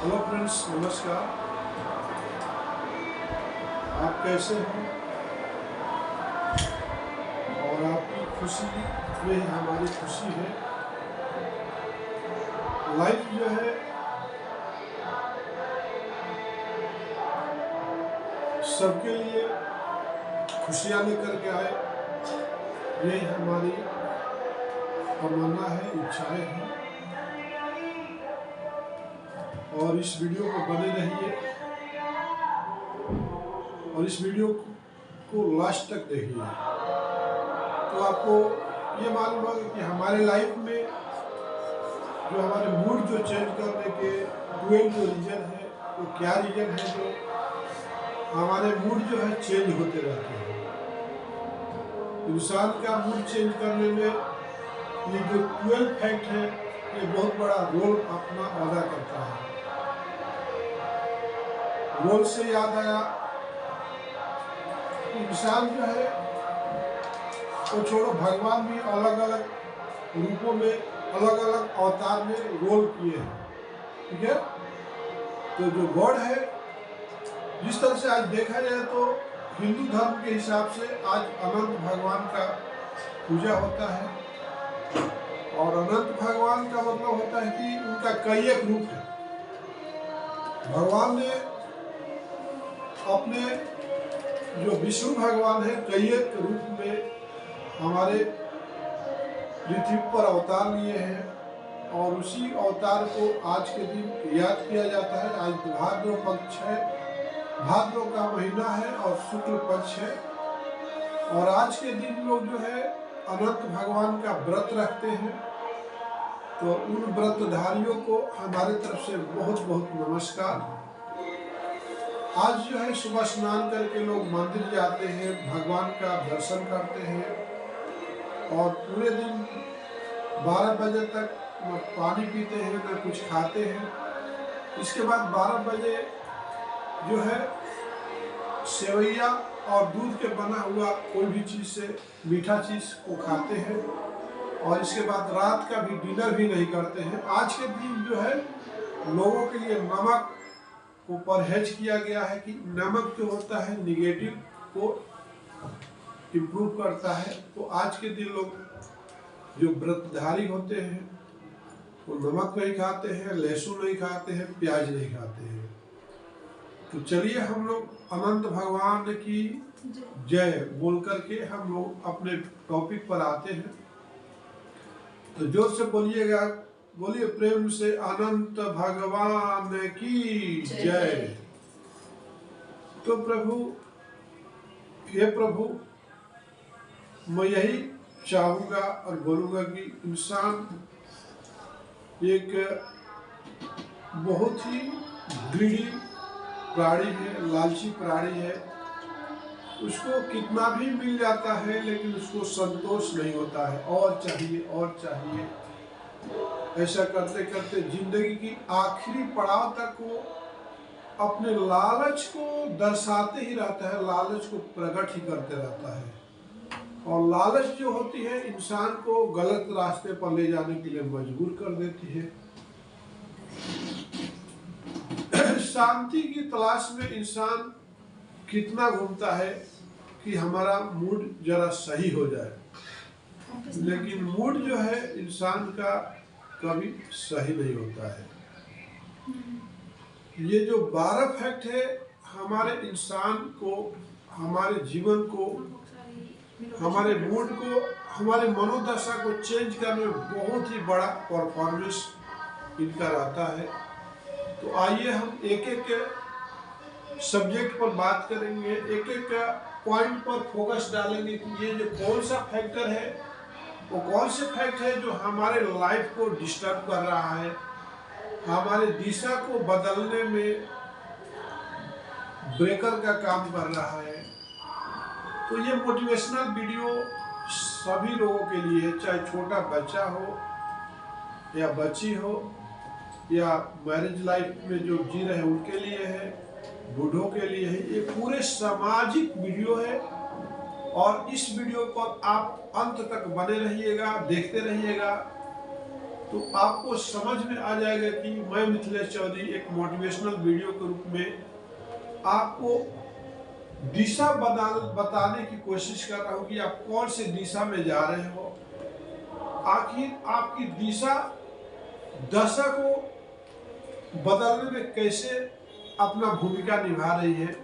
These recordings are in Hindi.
हेलो फ्रेंड्स, नमस्कार। आप कैसे हैं? और आपकी खुशी में हमारी खुशी है। लाइफ जो है सबके लिए खुशियाँ लेकर के आए, यही हमारी तमन्ना है, इच्छाएं हैं। और इस वीडियो को बने रहिए और इस वीडियो को लास्ट तक देखिए, तो आपको ये मालूम होगा कि हमारे लाइफ में जो हमारे मूड जो चेंज करने के 12 जो रीजन है, वो क्या रीजन है जो हमारे मूड जो है चेंज होते रहते हैं। इंसान का मूड चेंज करने में ये जो 12 फैक्ट है, ये बहुत बड़ा रोल अपना अदा करता है। रोल से याद आया, इंसान जो है वो छोड़ो, भगवान भी अलग अलग रूपों में, अलग अलग अवतार में रोल किए हैं, ठीक है। तो जो गॉड है, जिस तरह से आज देखा जाए तो हिंदू धर्म के हिसाब से आज अनंत भगवान का पूजा होता है। और अनंत भगवान का मतलब होता है कि उनका कई एक रूप है। भगवान ने अपने जो विष्णु भगवान है, कई एक रूप में हमारे पृथ्वी पर अवतार लिए हैं और उसी अवतार को आज के दिन याद किया जाता है। आज भाद्र पक्ष है, भाद्र का महीना है और शुक्ल पक्ष है। और आज के दिन लोग जो है अनंत भगवान का व्रत रखते हैं। तो उन व्रतधारियों को हमारे तरफ से बहुत बहुत नमस्कार। आज जो है सुबह स्नान करके लोग मंदिर जाते हैं, भगवान का दर्शन करते हैं और पूरे दिन 12 बजे तक न पानी पीते हैं न कुछ खाते हैं। इसके बाद 12 बजे जो है सेवैया और दूध के बना हुआ कोई भी चीज़ से, मीठा चीज़ को खाते हैं। और इसके बाद रात का भी डिनर भी नहीं करते हैं। आज के दिन जो है लोगों के लिए नमक को परहेज किया गया है कि नमक जो होता है निगेटिव को इम्प्रूव करता है। तो आज के दिन लोग जो व्रतधारी होते हैं वो नमक नहीं खाते हैं, लहसुन नहीं खाते हैं, प्याज नहीं खाते हैं। तो चलिए हम लोग अनंत भगवान की जय बोल करके हम लोग अपने टॉपिक पर आते हैं। तो जोर से बोलिएगा, बोलिए प्रेम से, अनंत भगवान की जय। तो प्रभु, हे प्रभु, मैं यही चाहूँगा और बोलूँगा कि इंसान एक बहुत ही ग्रीडी प्राणी है, लालची प्राणी है। उसको कितना भी मिल जाता है लेकिन उसको संतोष नहीं होता है, और चाहिए और चाहिए। ऐसा करते करते जिंदगी की आखिरी पड़ाव तक वो अपने लालच को दर्शाते ही रहता है, लालच को प्रकट ही करते रहता है। और लालच जो होती है इंसान को गलत रास्ते पर ले जाने के लिए मजबूर कर देती है। शांति की तलाश में इंसान कितना घूमता है कि हमारा मूड जरा सही हो जाए, लेकिन मूड जो है इंसान का कभी सही नहीं होता है। ये जो 12 फैक्ट है हमारे इंसान को, हमारे जीवन को, हमारे मूड को, हमारे मनोदशा को चेंज करने में बहुत ही बड़ा परफॉर्मेंस इनका रहता है। तो आइए हम एक एक सब्जेक्ट पर बात करेंगे, एक एक पॉइंट पर फोकस डालेंगे कि ये जो कौन सा फैक्टर है, वो कौन से फैक्ट है जो हमारे लाइफ को डिस्टर्ब कर रहा है, हमारे दिशा को बदलने में ब्रेकर का काम कर रहा है। तो ये मोटिवेशनल वीडियो सभी लोगों के लिए है, चाहे छोटा बच्चा हो या बच्ची हो या मैरिज लाइफ में जो जी रहे हैं उनके लिए है, बूढ़ों के लिए है। ये पूरे सामाजिक वीडियो है और इस वीडियो पर आप अंत तक बने रहिएगा, देखते रहिएगा। तो आपको समझ में आ जाएगा कि मैं मिथिलेश चौधरी एक मोटिवेशनल वीडियो के रूप में आपको दिशा बताने की कोशिश कर रहा हूँ कि आप कौन सी दिशा में जा रहे हो, आखिर आपकी दशा को बदलने में कैसे अपना भूमिका निभा रही है।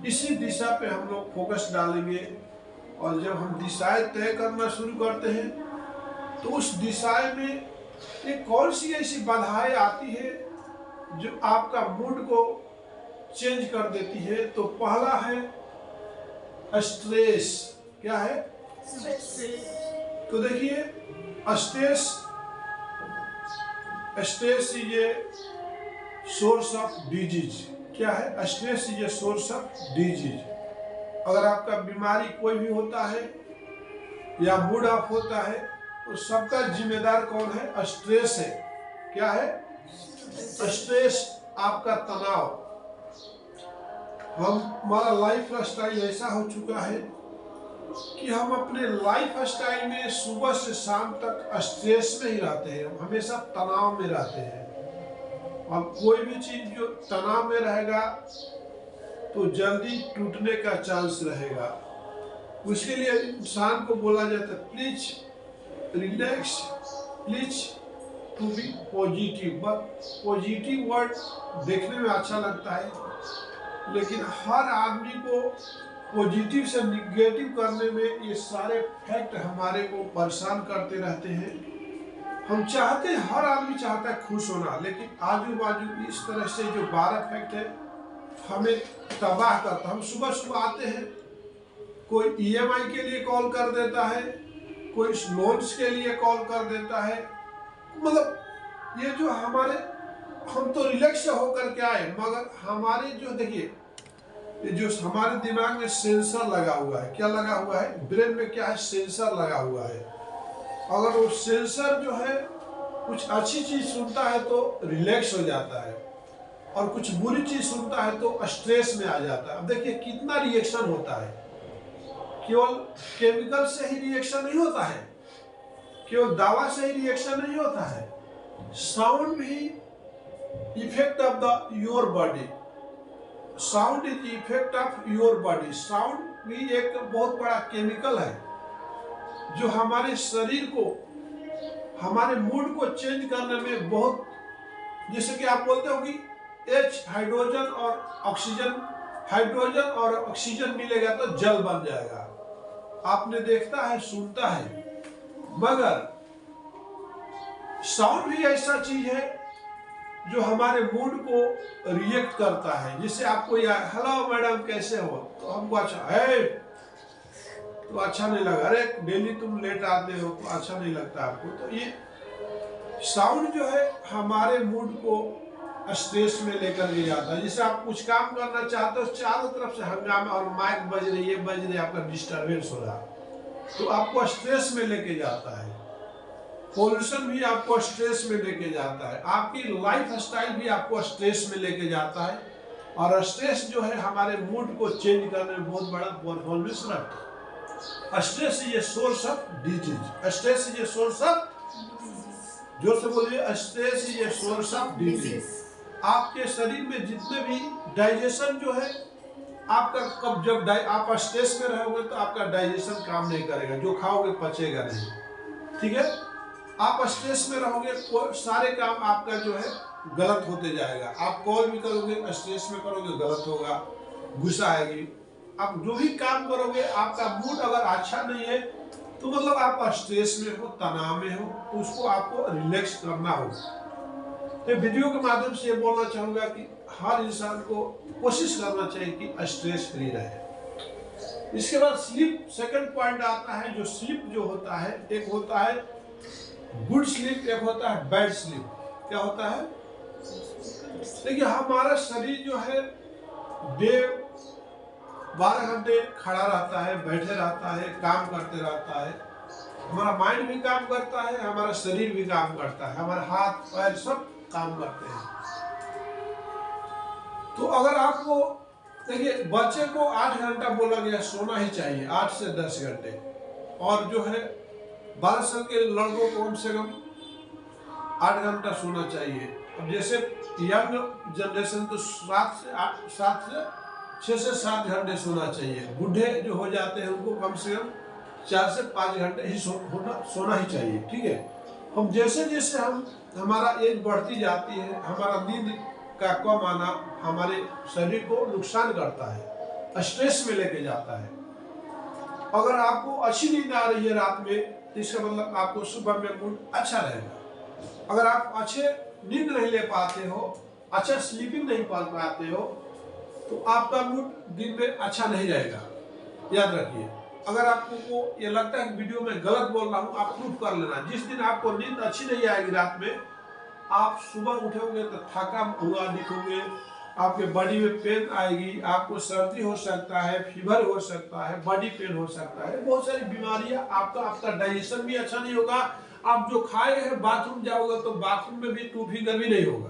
इसी दिशा पे हम लोग फोकस डालेंगे, और जब हम दिशाएं तय करना शुरू करते हैं तो उस दिशाएं में एक कौन सी ऐसी बाधाएं आती है जो आपका मूड को चेंज कर देती है। तो पहला है स्ट्रेस। क्या है? तो देखिए, stress is a source of disease. क्या है? Stress is a source of disease. अगर आपका बीमारी कोई भी होता है या मूड ऑफ होता है तो सबका जिम्मेदार कौन है? स्ट्रेस है। क्या है? स्ट्रेस, आपका तनाव। हमारा लाइफ स्टाइल ऐसा हो चुका है कि हम अपने लाइफ स्टाइल में सुबह से शाम तक स्ट्रेस में ही रहते हैं, हम हमेशा तनाव में रहते हैं। और कोई भी चीज जो तनाव में रहेगा तो जल्दी टूटने का चांस रहेगा। उसके लिए इंसान को बोला जाता है please relax, please to be positive. But positive word देखने में अच्छा लगता है, लेकिन हर आदमी को पॉजिटिव से निगेटिव करने में ये सारे फैक्ट हमारे को परेशान करते रहते हैं। हम चाहते हैं, हर आदमी चाहता है खुश होना, लेकिन आजू बाजू इस तरह से जो 12 फैक्ट है हमें तबाह करता। हम सुबह सुबह आते हैं, कोई EMI के लिए कॉल कर देता है, कोई लोन्स के लिए कॉल कर देता है। मतलब ये जो हम तो रिलैक्स होकर के आए, मगर हमारे जो देखिए ये जो हमारे दिमाग में सेंसर लगा हुआ है। क्या लगा हुआ है? ब्रेन में क्या है? सेंसर लगा हुआ है। अगर वो सेंसर जो है कुछ अच्छी चीज सुनता है तो रिलैक्स हो जाता है, और कुछ बुरी चीज सुनता है तो स्ट्रेस में आ जाता है। अब देखिए कितना रिएक्शन होता है। केवल केमिकल से ही रिएक्शन नहीं होता है, केवल दवा से ही रिएक्शन नहीं होता है, साउंड भी effect of the your body. Sound is effect of your body. Sound भी एक बहुत बड़ा केमिकल है जो हमारे शरीर को, हमारे मूड को चेंज करने में बहुत, जैसे कि आप बोलते हो कि हाइड्रोजन और ऑक्सीजन मिलेगा तो जल बन जाएगा। आपने देखता है, सुनता है, मगर साउंड भी ऐसा चीज है जो हमारे मूड को रिएक्ट करता है। जिससे आपको हेलो मैडम कैसे हो, तो हमको अच्छा है तो अच्छा नहीं लगा। अरे डेली तुम लेट आते हो तो अच्छा नहीं लगता आपको। तो ये साउंड जो है हमारे मूड को स्ट्रेस में लेकर के जाता है। जैसे आप कुछ काम करना चाहते हो, चारों तरफ से हंगामा और माइक बज रही है, आपका डिस्टर्बेंस हो रहा, तो आपको स्ट्रेस में लेके जाता है। पॉल्यूशन भी आपको स्ट्रेस में लेके जाता है, आपकी लाइफ स्टाइल भी आपको स्ट्रेस में लेके जाता है। और स्ट्रेस जो है हमारे मूड को चेंज करने में बहुत बड़ा परफॉर्मेंस रखता है। Stress is a source of disease. Stress is a source of, जोर से बोलिए, stress is a source of disease. आपके शरीर में जितने भी डाइजेशन जो है आपका, कब जब आप स्ट्रेस में रहोगे तो आपका डाइजेशन काम नहीं करेगा, जो खाओगे पचेगा नहीं। ठीक है, आप स्ट्रेस में रहोगे सारे काम आपका जो है गलत होते जाएगा। आप कॉल भी करोगे स्ट्रेस में करोगे, गलत होगा, गुस्सा आएगी। आप जो भी काम करोगे, आपका मूड अगर अच्छा नहीं है तो मतलब आप स्ट्रेस में हो, तनाव में हो, तो उसको आपको रिलैक्स करना होगा। तो वीडियो के माध्यम से ये बोलना चाहूंगा कि हर इंसान को कोशिश करना चाहिए कि स्ट्रेस फ्री रहे। इसके बाद स्लीप, सेकंड पॉइंट आता है। जो स्लीप जो होता है, एक होता है गुड स्लीप, एक होता है बैड स्लीप। क्या होता है? देखिए हमारा शरीर जो है डे 12 घंटे खड़ा रहता है, बैठे रहता है, काम करते रहता है। हमारा माइंड भी काम करता है, हमारा शरीर भी काम करता है, हमारे हाथ पैर सब काम करते हैं। तो अगर आपको देखिए, बच्चे को 8 घंटा बोला गया सोना ही चाहिए, 8 से 10 घंटे। और जो है 12 साल के लड़कों को कम से कम 8 घंटा सोना चाहिए। अब जैसे यंग जनरेशन तो 6 से 7 घंटे सोना चाहिए। बूढ़े जो हो जाते हैं उनको कम से कम 4 से 5 घंटे ही सोना ही चाहिए। ठीक है, हम जैसे जैसे हमारा एज बढ़ती जाती है, हमारा नींद का कम आना हमारे शरीर को नुकसान करता है, स्ट्रेस में लेके जाता है। अगर आपको अच्छी नींद आ रही है रात में, तो इसका मतलब आपको सुबह में मूड अच्छा रहेगा। अगर आप अच्छे नींद नहीं ले पाते हो, अच्छा स्लीपिंग नहीं पा पाते हो, तो आपका मूड दिन में अच्छा नहीं रहेगा। याद रखिए, अगर आपको ये लगता है कि वीडियो में गलत बोल रहा हूँ, आप प्रूफ कर लेना। जिस दिन आपको नींद अच्छी नहीं आएगी रात में, आप सुबह उठोगे तो थका हुआ दिखोगे, आपके बॉडी में पेन आएगी, आपको सर्दी हो सकता है, फीवर हो सकता है, बॉडी पेन हो सकता है, बहुत सारी बीमारियां। आपका डाइजेशन भी अच्छा नहीं होगा। आप जो खाए हैं बाथरूम जाओगे तो बाथरूम में भी 2 फिंगर भी नहीं होगा।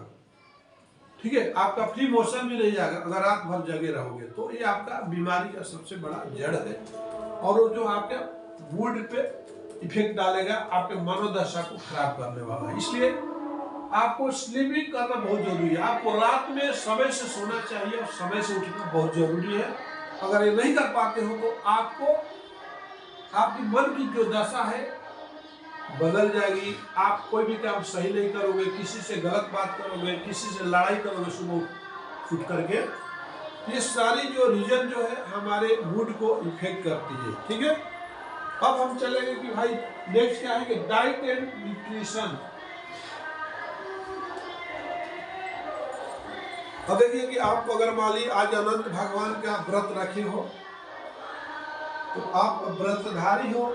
ठीक है, आपका फ्री मोशन भी नहीं जाएगा अगर रात भर जगे रहोगे। तो ये आपका बीमारी का सबसे बड़ा जड़ है, और वो जो आपके मूड पे इफेक्ट डालेगा, आपके मनोदशा को खराब करने वाला है। इसलिए आपको स्लीपिंग करना बहुत जरूरी है। आपको रात में समय से सोना चाहिए और समय से उठना बहुत जरूरी है। अगर ये नहीं कर पाते हो तो आपको आपकी मन की जो दशा है बदल जाएगी। आप कोई भी काम सही नहीं करोगे, किसी से गलत बात करोगे, किसी से लड़ाई करोगे सुबह उठ करके। ये सारी जो रीजन जो है हमारे मूड को इफेक्ट करती है। ठीक है, अब हम चलेंगे कि भाई नेक्स्ट क्या है कि डाइट एंड न्यूट्रिशन। अब देखिए कि आप अगर मान ली आज अनंत भगवान का व्रत रखे हो, तो आप व्रतधारी हो,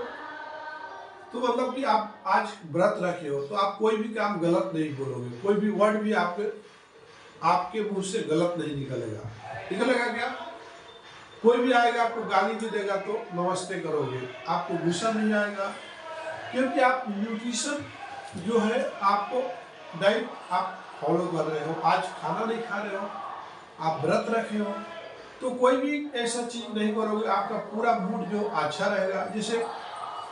तो मतलब कि आप आज व्रत रखे हो तो आप कोई भी काम गलत नहीं बोलोगे, कोई भी वर्ड भी आपके मुंह से गलत नहीं निकलेगा। निकलेगा क्या? कोई भी आएगा आपको गाली भी देगा तो नमस्ते करोगे, आपको गुस्सा नहीं आएगा, क्योंकि आप न्यूट्रिशन जो है आपको डाइट आप फॉलो कर रहे हो। आज खाना नहीं खा रहे हो, आप व्रत रखे हो, तो कोई भी ऐसा चीज नहीं करोगे, आपका पूरा मूड जो अच्छा रहेगा। जैसे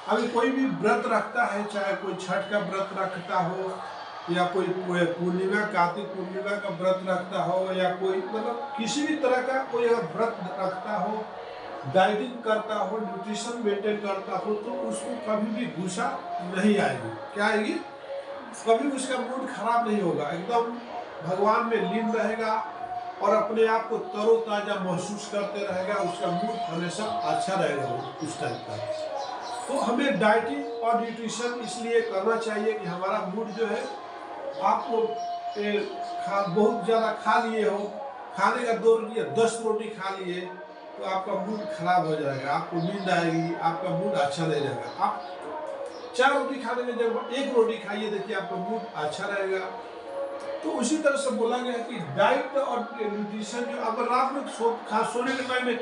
अभी कोई भी व्रत रखता है, चाहे कोई छठ का व्रत रखता हो, या कोई पूर्णिमा कार्तिक पूर्णिमा का व्रत रखता हो, या कोई मतलब किसी भी तरह का कोई अगर व्रत रखता हो, डाइटिंग करता हो, न्यूट्रिशन मेंटेन करता हो, तो उसको कभी भी गुस्सा नहीं आएगी। क्या आएगी? कभी उसका मूड खराब नहीं होगा, एकदम भगवान में लीन रहेगा और अपने आप को तरोताजा महसूस करते रहेगा। उसका मूड हमेशा अच्छा रहेगा उस टाइम का। तो हमें डाइटिंग और न्यूट्रिशन इसलिए करना चाहिए कि हमारा मूड जो है, आप लोग बहुत ज़्यादा खा लिए हो, खाने का 2 रोटी 10 रोटी खा लिए तो आपका मूड खराब हो जाएगा, आपको नींद आएगी, आपका मूड अच्छा नहीं रहेगा। आप 4 रोटी खाने में जब 1 रोटी खाइए, देखिए आपका मूड अच्छा रहेगा। तो उसी तरह से बोला गया कि डाइट और न्यूट्रिशन जो अगर रात में सोने के टाइम में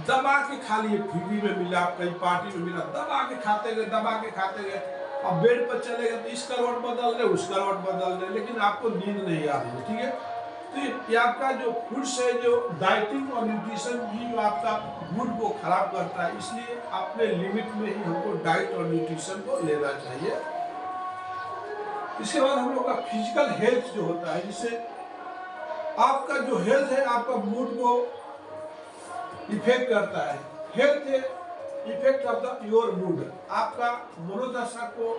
दबा के खा लिए, टीवी में मिला, कहीं पार्टी में मिला, दबा के खाते गए, अब बेड पर चले गए तो इस करवट बदल रहे, उस करवट बदल रहे, लेकिन आपको नींद नहीं आ रही है। ठीक है, तो ये आपका जो फूड्स है, जो डाइटिंग और न्यूट्रिशन भी जो आपका मूड को खराब करता है, इसलिए अपने लिमिट में ही हमको डाइट और न्यूट्रिशन को लेना चाहिए। इसके बाद हम लोग का फिजिकल हेल्थ जो होता है, जिससे आपका जो हेल्थ है आपका मूड को इफेक्ट करता है। हेल्थ है effect of the your mood, आपका मनोदशा को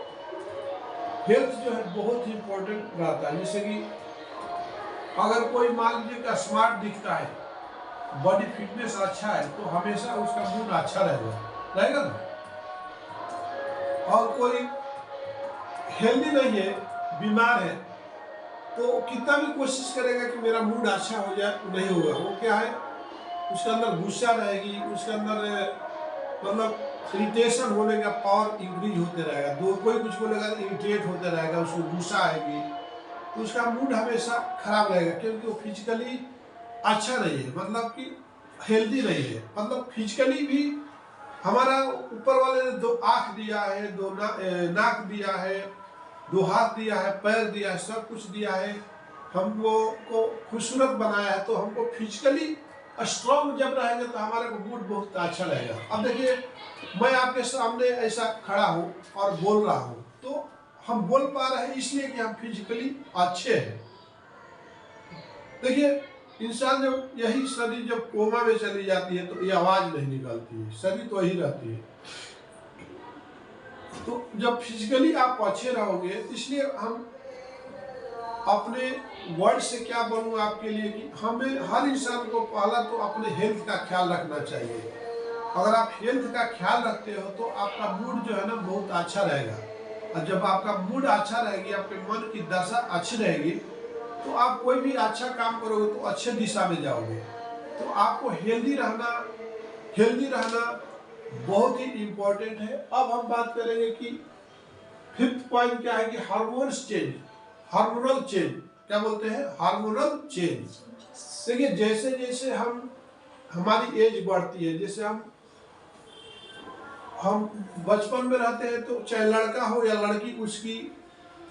हेल्थ जो है बहुत ही इंपॉर्टेंट रहता है। जैसे कि अगर कोई मान लीजिए का स्मार्ट दिखता है, बॉडी फिटनेस अच्छा है, तो हमेशा उसका मूड अच्छा रहेगा ना। और कोई हेल्दी नहीं है, बीमार है, तो कितना भी कोशिश करेगा कि मेरा मूड अच्छा हो जाए, तो नहीं होगा। वो क्या है, उसके अंदर गुस्सा रहेगी, उसके अंदर मतलब इरिटेशन होने का पावर इंक्रीज होते रहेगा। कोई कुछ बोलेगा तो इरिटेट होते रहेगा, उसको गुस्सा आएगी, तो उसका मूड हमेशा खराब रहेगा, क्योंकि वो फिजिकली अच्छा नहीं है, मतलब कि हेल्दी नहीं है। मतलब फिजिकली भी हमारा ऊपर वाले ने 2 आँख दिया है, 2 नाक दिया है, 2 हाथ दिया है, पैर दिया है, सब कुछ दिया है, हमको खूबसूरत बनाया है। तो हमको फिजिकली स्ट्रॉन्ग जब रहेंगे तो हमारे मूड बहुत अच्छा रहेगा। अब देखिए, मैं आपके सामने ऐसा खड़ा हूँ और बोल रहा हूँ, तो हम बोल पा रहे हैं इसलिए कि हम फिजिकली अच्छे हैं। देखिए, इंसान जब यही शरीर जब कोमा में चली जाती है तो ये आवाज नहीं निकलती है, शरीर तो यही रहती है। तो जब फिजिकली आप अच्छे रहोगे, इसलिए हम अपने वर्ड से क्या बोलूँ आपके लिए कि हमें हर इंसान को पहला तो अपने हेल्थ का ख्याल रखना चाहिए। अगर आप हेल्थ का ख्याल रखते हो तो आपका मूड जो है ना बहुत अच्छा रहेगा, और जब आपका मूड अच्छा रहेगी, आपके मन की दशा अच्छी रहेगी, तो आप कोई भी अच्छा काम करोगे तो अच्छे दिशा में जाओगे। तो आपको हेल्दी रहना बहुत ही इम्पोर्टेंट है। अब हम बात करेंगे कि फिफ्थ पॉइंट क्या है कि हार्मोनल चेंज। क्या बोलते हैं? Hormonal change. देखिए, जैसे जैसे हमारी एज बढ़ती है, जैसे हम बचपन में रहते हैं तो चाहे लड़का हो या लड़की, उसकी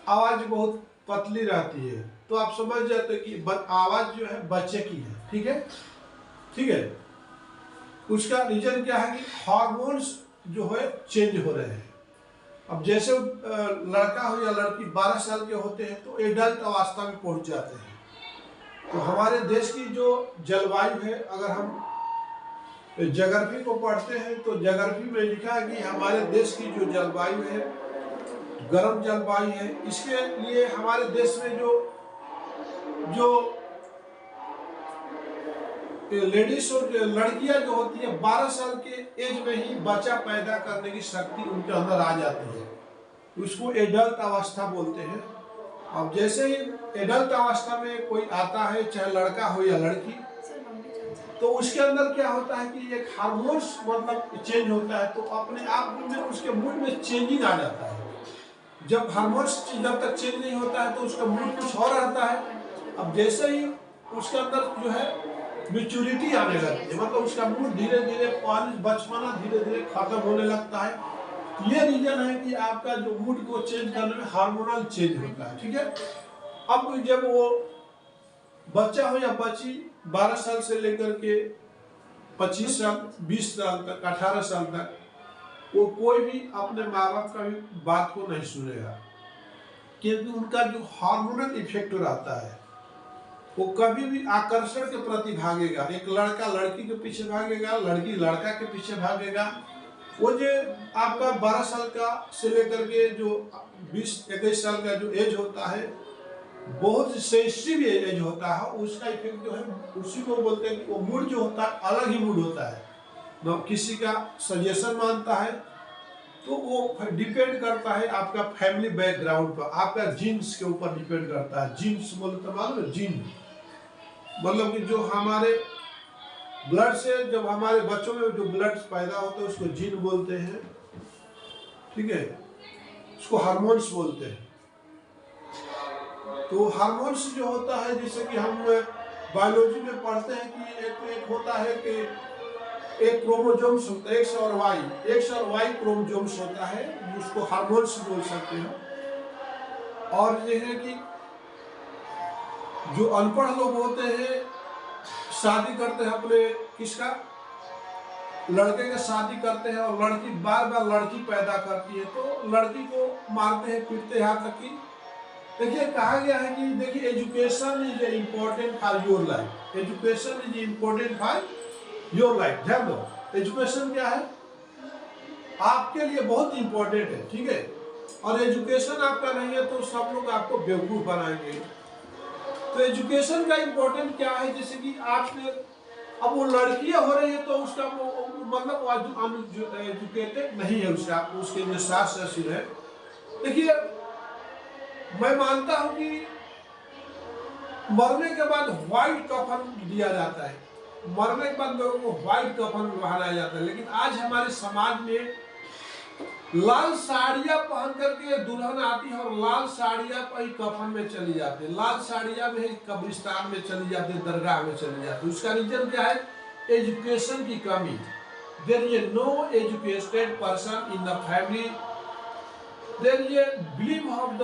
आवाज बहुत पतली रहती है, तो आप समझ जाते हैं कि आवाज जो है बच्चे की है। ठीक है। उसका रीजन क्या है कि हार्मोन्स जो है चेंज हो रहे हैं। अब जैसे लड़का हो या लड़की 12 साल के होते हैं तो एडल्ट अवस्था में पहुंच जाते हैं। तो हमारे देश की जो जलवायु है, अगर हम ज्योग्राफी को पढ़ते हैं तो ज्योग्राफी में लिखा है कि हमारे देश की जो जलवायु है गर्म जलवायु है। इसके लिए हमारे देश में जो लेडीज और लड़कियां जो होती है 12 साल के एज में ही बच्चा पैदा करने की शक्ति उनके अंदर आ जाती है। उसको एडल्ट अवस्था बोलते हैं। अब जैसे ही एडल्ट अवस्था में कोई आता है, चाहे लड़का हो या लड़की, तो उसके अंदर क्या होता है कि एक हार्मोन्स मतलब चेंज होता है, तो अपने आप में उसके मूड में चेंजिंग आ जाता है। जब हार्मोन्स जब तक चेंज नहीं होता है तो उसका मूड कुछ और रहता है। अब जैसे ही उसके अंदर जो है मैच्योरिटी आने लगती है, मतलब उसका मूड धीरे धीरे बचपना धीरे धीरे खत्म होने लगता है। ये रीजन है कि आपका जो मूड को चेंज करने में हार्मोनल चेंज होता है। ठीक है। अब जब वो बच्चा हो या बच्ची 12 साल से लेकर के 25 साल, 20 साल तक, 18 साल तक, वो कोई भी अपने माँ बाप का भी बात को नहीं सुनेगा, क्योंकि उनका जो हार्मोनल इफेक्ट रहता है, वो कभी भी आकर्षण के प्रति भागेगा। एक लड़का लड़की के पीछे भागेगा, लड़की लड़का के पीछे भागेगा। वो जो आपका 12 साल का से लेकर के जो 20-21 साल का जो एज होता है, बहुत सेंसिटिव एज होता है। उसका इफेक्ट जो है उसी को बोलते हैं कि वो मूड जो होता है अलग ही मूड होता है। न किसी का सजेशन मानता है, तो वो डिपेंड करता है आपका फैमिली बैकग्राउंड पर, आपका जीन्स के ऊपर डिपेंड करता है। जीन्स बोलते मालूम है? जीन मतलब कि जो हमारे ब्लड से, जब हमारे बच्चों में जो ब्लड पैदा होता है उसको जीन बोलते हैं। ठीक है। उसको हार्मोन्स बोलते हैं। तो हार्मोन्स जो होता है, जैसे कि हम बायोलॉजी में पढ़ते हैं कि एक होता है कि एक क्रोमोसोम्स होता है, एक्स और वाई क्रोमोसोम्स होता है, उसको हार्मोन्स बोल सकते हैं। और ये है कि जो अनपढ़ लोग होते हैं, शादी करते हैं अपने किसका, लड़के का शादी करते हैं, और लड़की बार बार लड़की पैदा करती है तो लड़की को मारते हैं, पीटते हैं। यहाँ तक कि देखिए कहा गया है कि देखिए education is important for your life. Education is important for your life. ध्यान दो, एजुकेशन क्या है? आपके लिए बहुत इंपॉर्टेंट है। ठीक है। और एजुकेशन आपका नहीं है तो सब लोग आपको बेवकूफ बनाएंगे। तो एजुकेशन का इम्पोर्टेंट क्या है? जैसे कि आपने, अब वो लड़कियां हो रही है तो उसका मतलब एजुकेटेड नहीं है, उसके जो सास ससुर है। देखिए, मैं मानता हूं कि मरने के बाद व्हाइट कफन दिया जाता है, मरने के बाद लोगों को व्हाइट कफन पहनाया जाता है। लेकिन आज हमारे समाज में लाल साड़ियां पहन करके दुल्हन आती है और लाल साड़ियां पर ही कफन में चली जाती है, लाल साड़ियां में ही कब्रिस्तान में चली जाती है, दरगाह में चली जाती है। उसका रीजन क्या है? एजुकेशन की कमी। There is no educated person in the family. There is a belief of the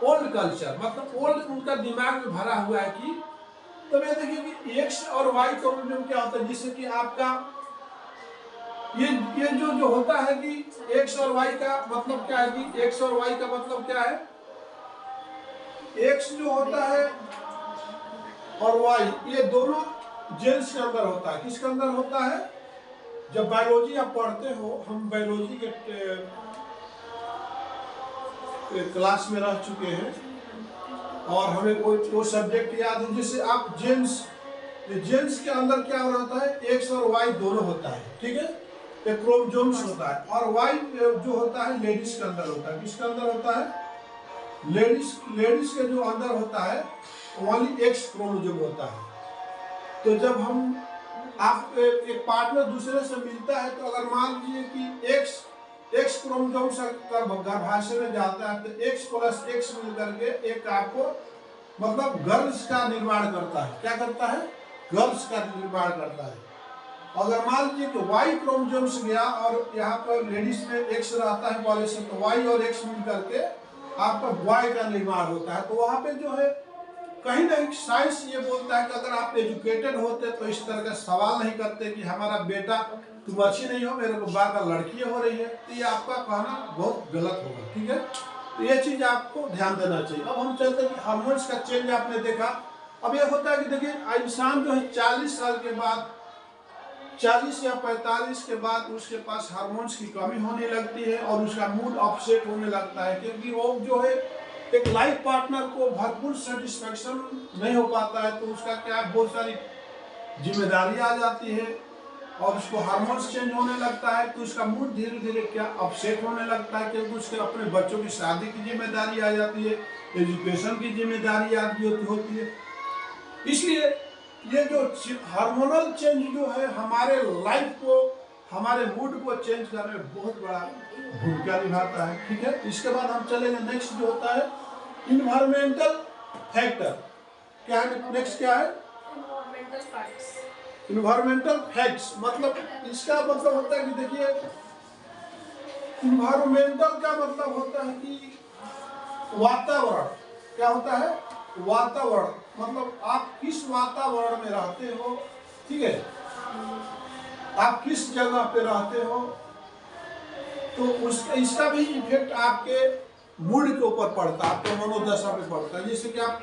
old culture, मतलब ओल्ड उनका दिमाग में भरा हुआ है कि, तो मैं देखिए कि एक्स और वाई क्रोमोसोम क्या होता है, जिससे कि आपका ये जो होता है कि एक्स और वाई का मतलब क्या है कि एक्स और वाई का मतलब क्या है, एक्स जो होता है और वाई ये दोनों जेन्स के अंदर होता है। किसके अंदर होता है? जब बायोलॉजी आप पढ़ते हो, हम बायोलॉजी के क्लास में रह चुके हैं और हमें वो सब्जेक्ट याद है, जिससे आप जेन्स के अंदर क्या रहता है, एक्स और वाई दोनों होता है, ठीक है। एक क्रोमोसोम्स होता है और वाई जो होता है लेडीज के अंदर होता है। किसके अंदर होता है? लेडीज के जो अंदर होता है ओनली एक्स क्रोमोसोम होता है। तो जब हम आप एक पार्टनर दूसरे से मिलता है तो अगर मान लीजिए कि एक्स क्रोमोसोम से गर्भाशय में जाता है तो एक्स प्लस एक्स मिल करके एक आपको मतलब गर्ल्स का निर्माण करता है। क्या करता है? गर्ल्स का निर्माण करता है। अगर मान लीजिए कि वाई क्रोमोसोम से गया और यहाँ पर लेडीज में एक्स रहता है पहले से, तो वाई और एक्स मिल करके आपका बॉय का निर्माण होता है। तो वहाँ पे जो है कहीं ना कहीं साइंस ये बोलता है कि अगर आप एजुकेटेड होते तो इस तरह का सवाल नहीं करते कि हमारा बेटा तुम अच्छी नहीं हो, मेरे को बार बार लड़की हो रही है। तो ये आपका कहना बहुत गलत होगा, ठीक है। तो ये चीज आपको ध्यान देना चाहिए। अब हम चलते हैं कि हार्मोन्स का चेंज आपने देखा। अब ये होता है कि देखिए इंसान जो है 40 साल के बाद, 40 या 45 के बाद उसके पास हार्मोन्स की कमी होने लगती है और उसका मूड अपसेट होने लगता है, क्योंकि वो जो है एक लाइफ पार्टनर को भरपूर सेटिस्फेक्शन नहीं हो पाता है। तो उसका क्या बहुत सारी जिम्मेदारी आ जाती है और उसको हार्मोन्स चेंज होने लगता है, तो उसका मूड धीरे धीरे क्या अपसेट होने लगता है, क्योंकि उसके अपने बच्चों की शादी की जिम्मेदारी आ जाती है, एजुकेशन की जिम्मेदारी आती होती है। इसलिए ये जो हार्मोनल चेंज जो है हमारे लाइफ को, हमारे मूड को चेंज करने में बहुत बड़ा भूमिका निभाता है, ठीक है। इसके बाद हम चलेंगे नेक्स्ट जो होता है इन्वायरमेंटल फैक्टर। क्या है नेक्स्ट? क्या है? Environmental facts. मतलब इसका मतलब होता है कि देखिए इन्वायरमेंटल का मतलब होता है कि वातावरण। क्या होता है? वातावरण। मतलब आप किस वातावरण में रहते हो, ठीक है, आप किस जगह पे रहते हो, तो इसका भी इफेक्ट आपके मूड के ऊपर पड़ता है, आपके मनोदशा पे पड़ता है। जैसे कि आप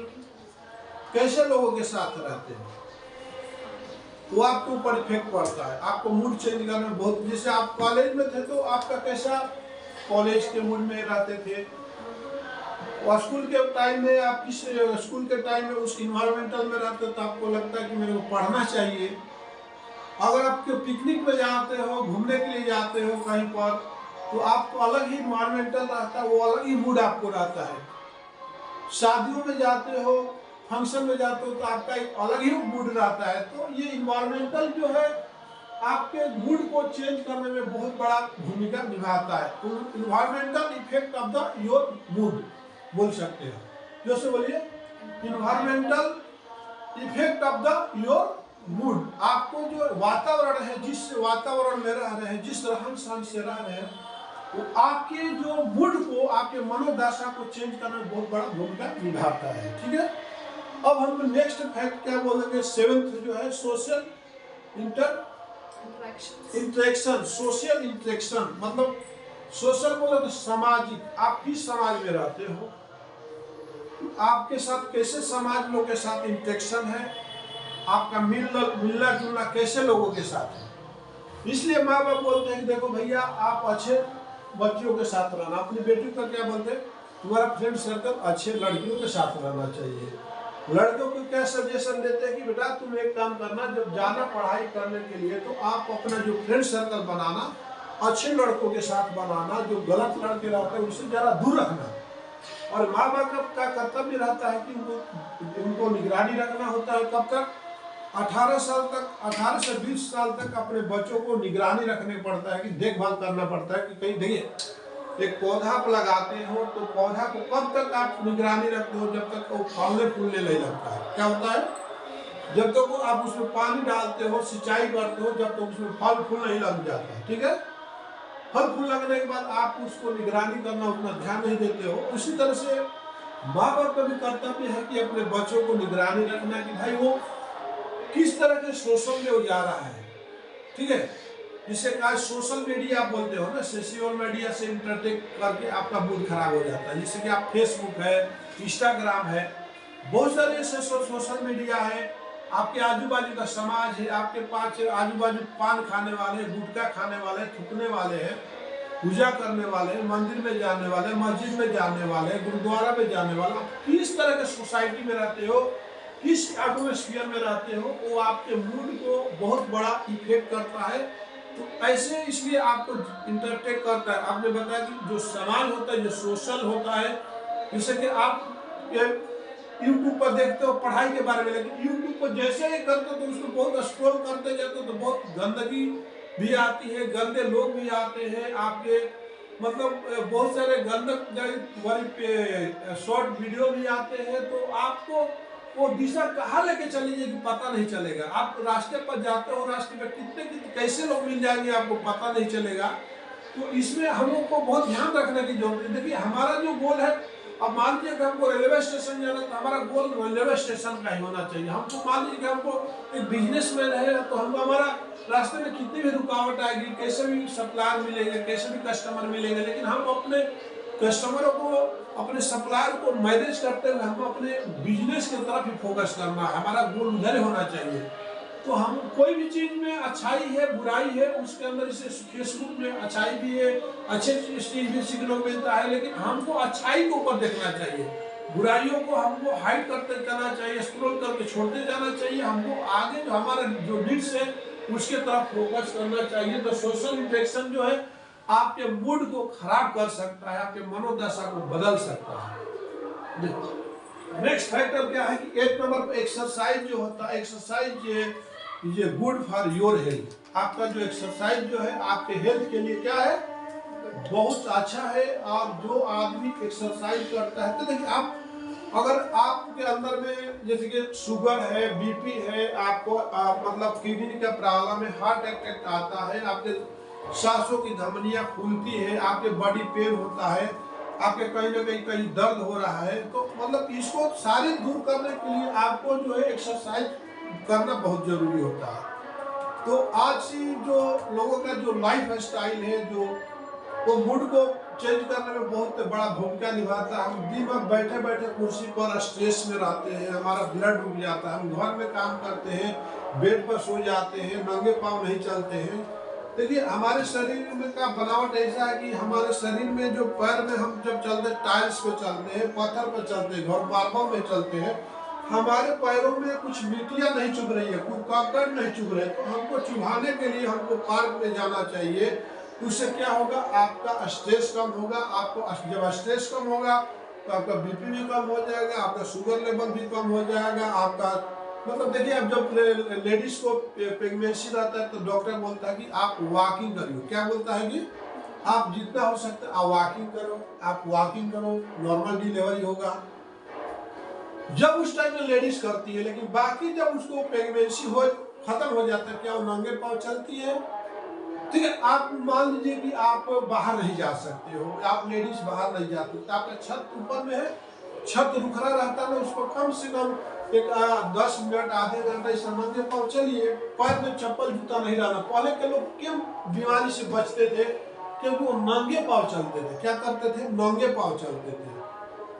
कैसे लोगों के साथ रहते हो वो आपके ऊपर इफेक्ट पड़ता है, आपको मूड चेंज करने में बहुत। जैसे आप कॉलेज में थे तो आपका कैसा कॉलेज के मूड में रहते थे, और स्कूल के टाइम में आप किस स्कूल के टाइम में उस इन्वायरमेंटल में रहते हो तो आपको लगता है कि मेरे को पढ़ना चाहिए। अगर आप पिकनिक में जाते हो, घूमने के लिए जाते हो कहीं पर, तो आपको अलग ही इन्वायरमेंटल रहता है, वो अलग ही मूड आपको रहता है। शादियों में जाते हो, फंक्शन में जाते हो तो आपका एक अलग ही मूड रहता है। तो ये इन्वायरमेंटल जो है आपके मूड को चेंज करने में बहुत बड़ा भूमिका निभाता है। तो environmental effect of the your mood बोल सकते हो। जो से बोलिए environmental effect of the your mood. आपको जो वातावरण है, जिस वातावरण में रह रहे हैं, जिस रहन सहन से रह रहे हैं, वो आपके जो मूड को, आपके मनोदशा को चेंज करने में बहुत बड़ा भूमिका निभाता है, ठीक है। अब हम नेक्स्ट फैक्ट क्या बोलेंगे, सेवेंथ जो है सोशल इंटरेक्शन। सोशल इंटरेक्शन मतलब सोशल बोले तो सामाजिक। आप किस समाज में रहते हो, आपके साथ कैसे समाज लोग के साथ इंटरेक्शन है, आपका मिलना जुलना कैसे लोगों के साथ है। इसलिए माँ बाप बोलते हैं कि देखो भैया आप अच्छे बच्चियों के साथ रहना। अपनी बेटी का क्या बोलते हैं, तुम्हारा फ्रेंड सर्कल अच्छे लड़कियों के साथ रहना चाहिए। लड़कों को क्या सजेशन देते हैं कि बेटा तुम एक काम करना, जब जाना पढ़ाई करने के लिए तो आप अपना जो फ्रेंड सर्कल बनाना अच्छे लड़कों के साथ बनाना, जो गलत लड़के रहते हैं उससे ज़रा दूर रखना। और माँ बाप का कर्तव्य रहता है कि उनको निगरानी रखना होता है। कब तक? 18 साल तक, 18 से 20 साल तक अपने बच्चों को निगरानी रखने पड़ता है, कि देखभाल करना पड़ता है कि कहीं देखिए एक पौधा आप लगाते हो तो पौधा को कब तक आप निगरानी रखते हो, जब तक वो फलने फूलने नहीं लगता है। क्या होता है? जब तक वो आप उसमें पानी डालते हो, सिंचाई करते हो, जब तक उसमें फल फूल नहीं लग जाता है, ठीक है। फल फूल लगने के बाद आप उसको निगरानी करना उतना ध्यान नहीं देते हो। उसी तरह से माँ बाप का भी कर्तव्य है कि अपने बच्चों को निगरानी रखना कि भाई वो किस तरह के शोषण में वो जा रहा है, ठीक है। जिसे कहा सोशल मीडिया आप बोलते हो ना, सोशल मीडिया से इंटरटेक करके आपका मूड खराब हो जाता है। जैसे कि आप फेसबुक है, इंस्टाग्राम है, बहुत सारे ऐसे सोशल मीडिया है, आपके आजू बाजू का समाज है, आपके पास आजू बाजू पान खाने वाले, गुटखा खाने वाले, थूकने वाले हैं, पूजा करने वाले, मंदिर में जाने वाले, मस्जिद में जाने वाले, गुरुद्वारा में जाने वाले, आप किस तरह के सोसाइटी में रहते हो, किस एटमोस्फियर में रहते हो, वो आपके मूड को बहुत बड़ा इफेक्ट करता है। तो ऐसे इसलिए आपको इंटरटेक करता है। आपने बताया कि जो समाज होता है, जो सोशल होता है, जैसे कि आप यूट्यूब पर देखते हो पढ़ाई के बारे में, लेकिन यूट्यूब पर जैसे ही करते हो तो उसको बहुत स्क्रॉल करते जाते हो तो बहुत गंदगी भी आती है, गंदे लोग भी आते हैं आपके, मतलब बहुत सारे गंदक शॉर्ट वीडियो भी आते हैं। तो आपको वो दिशा कहाँ लेके चलेगी पता नहीं चलेगा। आप रास्ते पर जाते हो, रास्ते में कितने कैसे लोग मिल जाएंगे आपको पता नहीं चलेगा। तो इसमें हम लोग को बहुत ध्यान रखने की जरूरत है। देखिए हमारा जो गोल है, अब मान लीजिए कि हमको रेलवे स्टेशन जाना, तो हमारा गोल रेलवे स्टेशन का ही होना चाहिए। हमको मान लीजिए कि हमको एक बिजनेसमैन है, तो हमको हमारा रास्ते में कितनी भी रुकावट आएगी, कैसे भी सप्लायर मिलेंगे, कैसे भी कस्टमर मिलेंगे, लेकिन हम अपने कस्टमरों को, अपने सप्लायर को मैनेज करते हुए हम अपने बिजनेस की तरफ ही फोकस करना है। हमारा गोल उधर होना चाहिए। तो हम कोई भी चीज में अच्छाई है, बुराई है, उसके अंदर इसे फेसबुक में अच्छाई भी है, अच्छे चीज भी सीखने को मिलता है, लेकिन हमको अच्छाई के ऊपर देखना चाहिए। बुराइयों को हमको हाइड करते जाना चाहिए, स्क्रॉल करके छोड़ते जाना चाहिए। हमको आगे जो हमारा जो नीड्स है उसके तरफ फोकस करना चाहिए। तो सोशल इंटरेक्शन जो है आपके मूड को खराब कर सकता है, आपके मनोदशा को बदल सकता है। नेक्स्ट फैक्टर क्या है कि 1 नंबर पर एक्सरसाइज जो होता है, एक्सरसाइज ये गुड फॉर योर हेल्थ। आपका जो एक्सरसाइज जो है आपके हेल्थ के लिए क्या है, बहुत अच्छा है। और जो आदमी एक्सरसाइज करता है, तो देखिए आप अगर आपके अंदर में जैसे कि शुगर है, बीपी है, आपको मतलब किडनी का प्रॉब्लम है, हार्ट अटैक आता है, आपके सांसों की धमनियां फूलती है, आपके बॉडी पेन होता है, आपके कहीं ना कहीं दर्द हो रहा है, तो मतलब इसको सारे दूर करने के लिए आपको जो है एक्सरसाइज करना बहुत जरूरी होता है। तो आज जो लोगों का जो लाइफ स्टाइल है, जो वो मूड को चेंज करने में बहुत बड़ा भूमिका निभाता है। हम दिन भर बैठे बैठे कुर्सी पर स्ट्रेस में रहते हैं, हमारा ब्लड रुक जाता है, हम घर में काम करते हैं, बेड पर सो जाते हैं, नंगे पाँव नहीं चलते हैं। देखिए हमारे शरीर में का बनावट ऐसा है कि हमारे शरीर में जो पैर में हम जब चलते हैं, टाइल्स पे चलते हैं, पत्थर पे चलते हैं, घर मार्बल में चलते हैं, हमारे पैरों में कुछ मिट्टियां नहीं चुभ रही है, कुछ कंकड़ नहीं चुभ रहे। तो हमको चुभाने के लिए हमको पार्क में जाना चाहिए। उससे क्या होगा, आपका स्ट्रेस कम होगा। आपको जब स्ट्रेस कम होगा तो आपका बीपी भी कम हो जाएगा, आपका शुगर लेवल भी कम हो जाएगा, आपका मतलब देखिए अब जब लेडीज को प्रेगनेंसी रहता है तो डॉक्टर बोलता है कि आप वॉकिंग करिए। क्या बोलता है कि आप जितना हो सकता है आप वॉकिंग करो, आप वॉकिंग करो, नॉर्मल डिलीवरी होगा। जब उस टाइम में लेडीज करती है, लेकिन बाकी जब उसको प्रेगनेंसी हो खत्म हो जाता है, क्या वो नंगे पाँव चलती है? ठीक है, आप मान लीजिए कि आप बाहर नहीं जा सकते हो, आप लेडीज बाहर नहीं जाती, तो आपका छत ऊपर में है, छत रुखरा रहता है, उसको कम से कम एक 10 मिनट आधे घंटा इस नंगे पाँव चलिए। पैर में चप्पल जूता नहीं डालना। पहले के लोग क्यों बीमारी से बचते थे? क्योंकि वो नंगे पाँव चलते थे। क्या करते थे? नंगे पाँव चलते थे।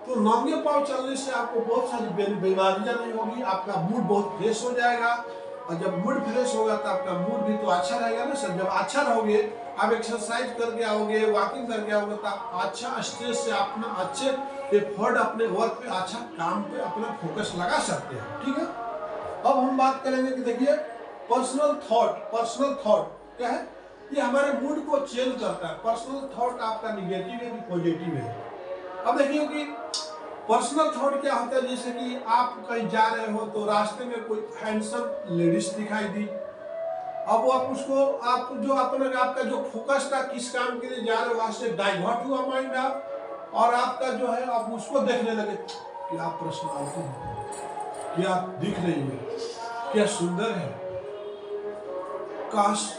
तो नंगे पाँव चलने से आपको बहुत सारी बीमारियां नहीं होगी, आपका मूड बहुत फ्रेश हो जाएगा। और जब मूड फ्रेश होगा तो आपका मूड भी तो अच्छा रहेगा ना सर। जब अच्छा रहोगे, आप एक्सरसाइज करके आओगे, वॉकिंग करके आओगे, तो आप अच्छा स्ट्रेस से अपना अच्छे एफर्ट अपने वर्क पे, अच्छा काम पे अपना फोकस लगा सकते हैं। ठीक है, अब हम बात करेंगे कि देखिए पर्सनल थॉट क्या है? ये हमारे मूड को चेंज करता है। पर्सनल थॉट आपका निगेटिव है कि पॉजिटिव है? अब देखिए कि पर्सनल थॉट क्या होता है, जैसे कि आप कहीं जा रहे हो तो रास्ते में कोई हैंडसम लेडीज दिखाई दी। अब आप उसको, आप जो अपना आपका जो फोकस था किस काम के लिए जा रहे हो, वहां से डाइवर्ट हुआ माइंड आप, और आपका जो है आप उसको देखने लगे, क्या पर्सनालिटी है, क्या दिख रही है, क्या सुंदर है, काश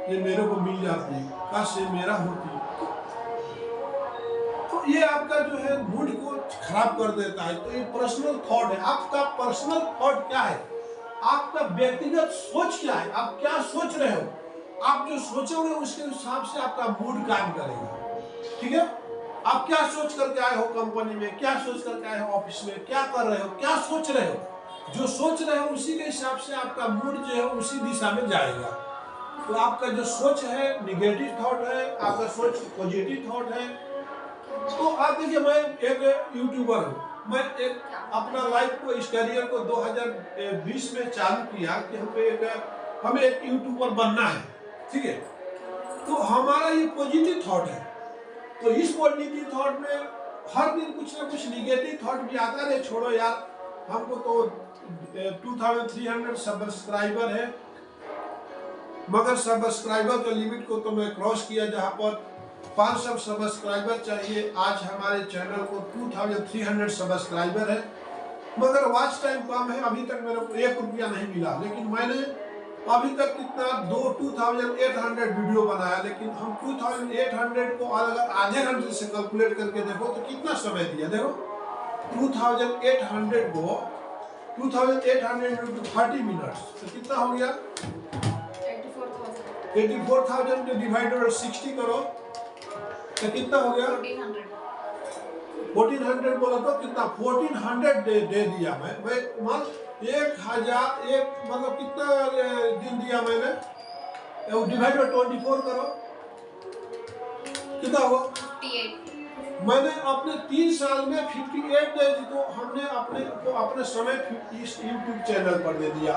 ये मेरे को मिल जाती, काश ये मेरा होती। तो ये आपका जो है मूड को खराब कर देता है। तो ये पर्सनल थॉट है। आपका पर्सनल थॉट क्या है? आपका व्यक्तिगत सोच क्या है? आप क्या सोच रहे हो? आप जो सोचोगे उसके हिसाब से आपका मूड काम करेगा। ठीक है, आप क्या सोच करके आए हो कंपनी में, क्या सोच करके आए हो ऑफिस में, क्या कर रहे हो, क्या सोच रहे हो, जो सोच रहे हो उसी के हिसाब से आपका मूड जो है उसी दिशा में जाएगा। तो आपका जो सोच है निगेटिव थॉट है, आपका सोच पॉजिटिव थॉट है। तो आप देखिए, मैं एक यूट्यूबर हूँ, मैं एक अपना लाइफ को, इस करियर को 2020 में चालू किया कि हमें एक यूट्यूबर बनना है। ठीक है, तो हमारा ये पॉजिटिव थॉट है। तो इस पॉजिटिव थॉट में हर दिन कुछ ना कुछ निगेटिव थॉट भी आता है, छोड़ो यार, हमको तो 2300 सब्सक्राइबर है, मगर सब्सक्राइबर के लिमिट को तो मैं क्रॉस किया, जहां पर 500 सब्सक्राइबर चाहिए। आज हमारे चैनल को 2300 सब्सक्राइबर है, मगर वॉच टाइम कम है। अभी तक मेरे को 1 रुपया नहीं मिला, लेकिन मैंने अभी तक कितना 2800 वीडियो बनाया। लेकिन हम 2800 को अगर आधे घंटे से कैलकुलेट करके देखो तो कितना समय दिया, देखो 2800 को 2800 into 30 मिनट्स तो कितना हो गया, 84,000 के डिवाइडेड बाय 60 करो तो कितना हो गया, 1400 बोला तो कितना 1400 दे दिया मैं मान 1000 एक मतलब कितना दिन दिया मैंने, डिवाइड बाय 24 करो कितना हुआ 58। मैंने अपने 3 साल में 58 डेज को हमने अपने समय इस यूट्यूब चैनल पर दे दिया।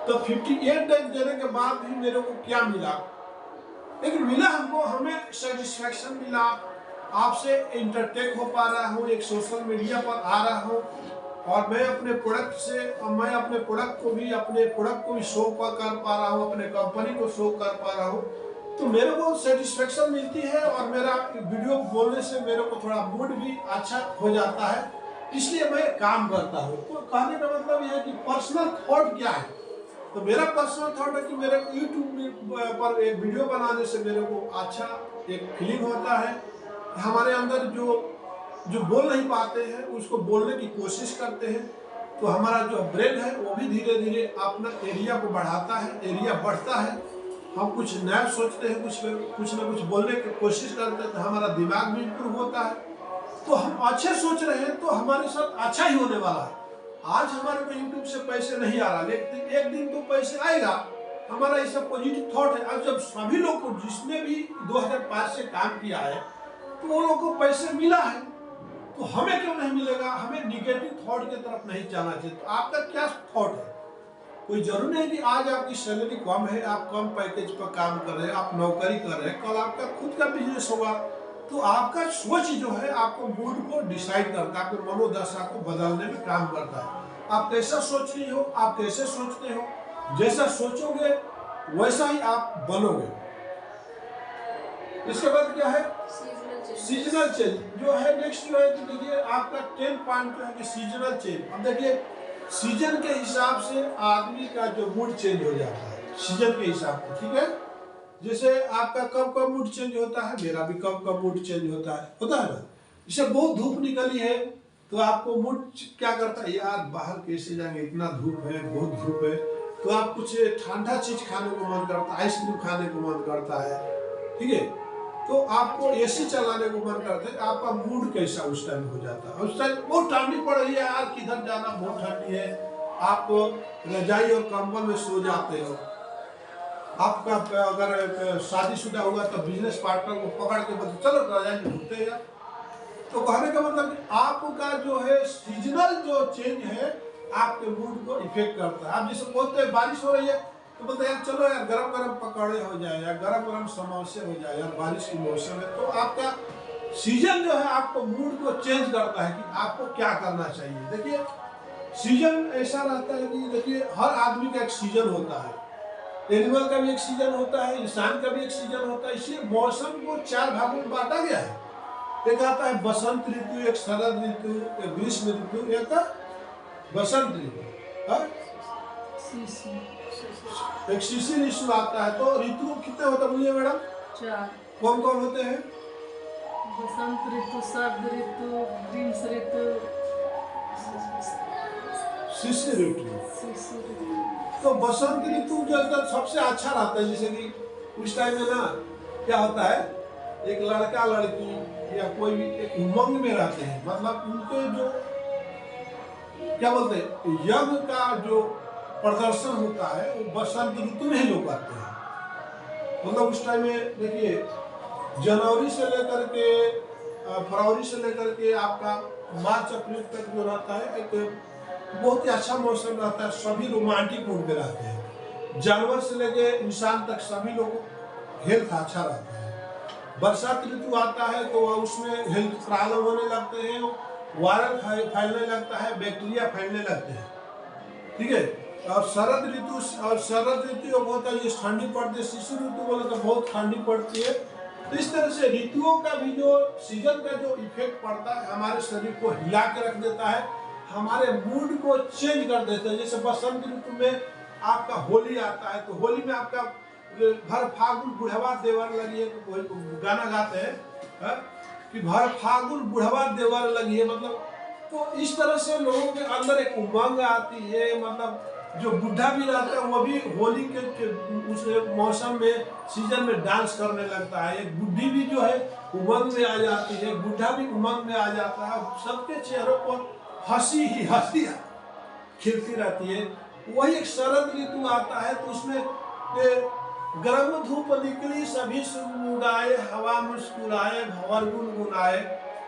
तो 58 डेज देने के बाद भी मेरे को क्या मिला, लेकिन मिला हमको, हमें सेटिस्फैक्शन मिला, आपसे इंटरटेक हो पा रहा हूँ, एक सोशल मीडिया पर आ रहा हूँ, और मैं अपने प्रोडक्ट को भी शो कर पा रहा हूँ, अपने कंपनी को शो कर पा रहा हूँ। तो मेरे को सेटिस्फेक्शन मिलती है, और मेरा वीडियो बोलने से मेरे को थोड़ा मूड भी अच्छा हो जाता है, इसलिए मैं काम करता हूँ। तो कहने का मतलब यह है कि पर्सनल थॉट क्या है, तो मेरा पर्सनल थॉट है कि मेरे को यूट्यूब पर एक वीडियो बनाने से मेरे को अच्छा एक फीलिंग होता है। हमारे अंदर जो बोल नहीं पाते हैं उसको बोलने की कोशिश करते हैं, तो हमारा जो ब्रेन है वो भी धीरे धीरे अपना एरिया को बढ़ाता है, एरिया बढ़ता है। हम कुछ नया सोचते हैं, कुछ ना कुछ बोलने की कोशिश करते हैं, तो हमारा दिमाग भी इम्प्रूव होता है। तो हम अच्छे सोच रहे हैं तो हमारे साथ अच्छा ही होने वाला है। आज हमारे को यूट्यूब से पैसे नहीं आ रहा, लेकिन एक दिन तो पैसे आएगा। हमारा ये सब पॉजिटिव थॉट है। अब जब सभी लोग को, जिसने भी 2005 से काम किया है, तो वो लोग को पैसे मिला है, तो हमें क्यों नहीं मिलेगा। हमें निगेटिव थॉट की तरफ नहीं जाना चाहिए। तो आपका क्या थॉट है, कोई जरूरी नहीं कि आज आपकी सैलरी कम है, आप कम पैकेज पर काम कर रहे हैं, आप नौकरी कर रहे हैं, कल आपका खुद का बिजनेस होगा। तो आपका सोच जो है आपको मूड को डिसाइड करता है, आपके मनोदशा को बदलने में काम करता है। आप कैसा सोच रही हो, आप कैसे सोचते हो, जैसा सोचोगे वैसा ही आप बनोगे। इसके बाद क्या है, सीजनल चेंज जो है। नेक्स्ट जो है कि देखिए आपका 10 पॉइंट जो है कि सीजनल चेंज। अब देखिए सीजन के हिसाब से आदमी का जो मूड चेंज हो जाता है, सीजन के हिसाब से। ठीक है, जैसे आपका कब कब मूड चेंज होता है, मेरा भी कब कब मूड चेंज होता है ना। जैसे बहुत धूप निकली है तो आपको मूड क्या करता है, यार बाहर कैसे जाएंगे, इतना धूप है, बहुत धूप है। तो आप कुछ ठंडा चीज खाने को मन करता है, आइसक्रीम खाने को मन करता है। ठीक है, तो आपको एसी चलाने को मन करता है। आपका मूड कैसा उस टाइम हो जाता है। उस टाइम बहुत ठंडी पड़ रही है, यार किधर जाना, बहुत ठंडी है, आप रजाई और कंबल में सो जाते हो। आपका अगर शादीशुदा हुआ तो बिजनेस पार्टनर को पकड़ के बोलते चलो रजाई में घूमते हैं। तो कहने का मतलब आपका जो है सीजनल जो चेंज है आपके मूड को इफेक्ट करता है। आप जैसे बोलते हैं बारिश हो रही है तो बोलते हैं यार चलो यार गरम गरम पकौड़े हो जाए, या गरम गरम समोसे हो जाए, यार बारिश की मौसम है। तो आपका सीजन जो है आपको मूड को चेंज करता है कि आपको क्या करना चाहिए। देखिए सीजन ऐसा रहता है कि देखिए हर आदमी का एक सीजन होता है, एनिमल का भी एक सीजन होता है, इंसान का भी एक सीजन होता है। इसलिए मौसम को 4 भागों में बांटा गया है। एक आता है बसंत ऋतु, एक शरद ऋतु, एक ग्रीष्म ऋतु, एक बसंत ऋतु, एक शिशिर ऋतु आता है। तो ऋतु कितने होते हैं बोलिए मैडम? 4। कौन कौन होते हैं? बसंत ऋतु, शरद ऋतु, ग्रीष्म ऋतु, शिशिर ऋतु। तो बसंत ऋतु जो सबसे अच्छा रहता है, जैसे कि उस टाइम में ना क्या होता है, एक लड़का लड़की या कोई भी एक उमंग में रहते हैं, मतलब उनके जो क्या बोलते हैं यज्ञ का जो प्रदर्शन होता है वो बसंत ऋतु में ही लोग करते हैं। मतलब उस टाइम में देखिए जनवरी से लेकर के फरवरी से लेकर के आपका मार्च अप्रैल तक जो रहता है एक बहुत ही अच्छा मौसम रहता है, सभी रोमांटिक मूड में रहते हैं। जानवर से लेके इंसान तक सभी लोग हेल्थ अच्छा रहता है। बरसात ऋतु आता है तो उसमें हेल्थ प्रॉब्लम होने लगते हैं, वायरल फैलने लगता है, बैक्टीरिया फैलने लगते हैं, ठीक है। और शरद ऋतु बहुत है, ठंडी पड़ती है। शिशु ऋतु बोले तो बहुत ठंडी पड़ती है। तो इस तरह से ऋतुओं का भी जो सीजन का जो इफेक्ट पड़ता है हमारे शरीर को हिला के रख देता है, हमारे मूड को चेंज कर देता है। जैसे बसंत ऋतु में आपका होली आता है तो होली में आपका भर फागुन बुढ़वा देवर लगी है, तो गाना गाते हैं कि भर फागुन बुढ़वा देवर लगी है, मतलब तो इस तरह से लोगों के अंदर एक उमंग आती है। मतलब जो बुढ़ा भी रहता है वो भी होली के उस मौसम में सीजन में डांस करने लगता है। एक बुढ़ी भी जो है उमंग में आ जाती है, बुढ़ा भी उमंग में आ जाता है, सबके चेहरों पर हंसी ही हंसी खिलती रहती है। वही एक शरद ऋतु आता है तो उसमें गर्म धूप निकली सभी सुगुनाए, हवा मुस्कुराए भंवर गुनगुनाए,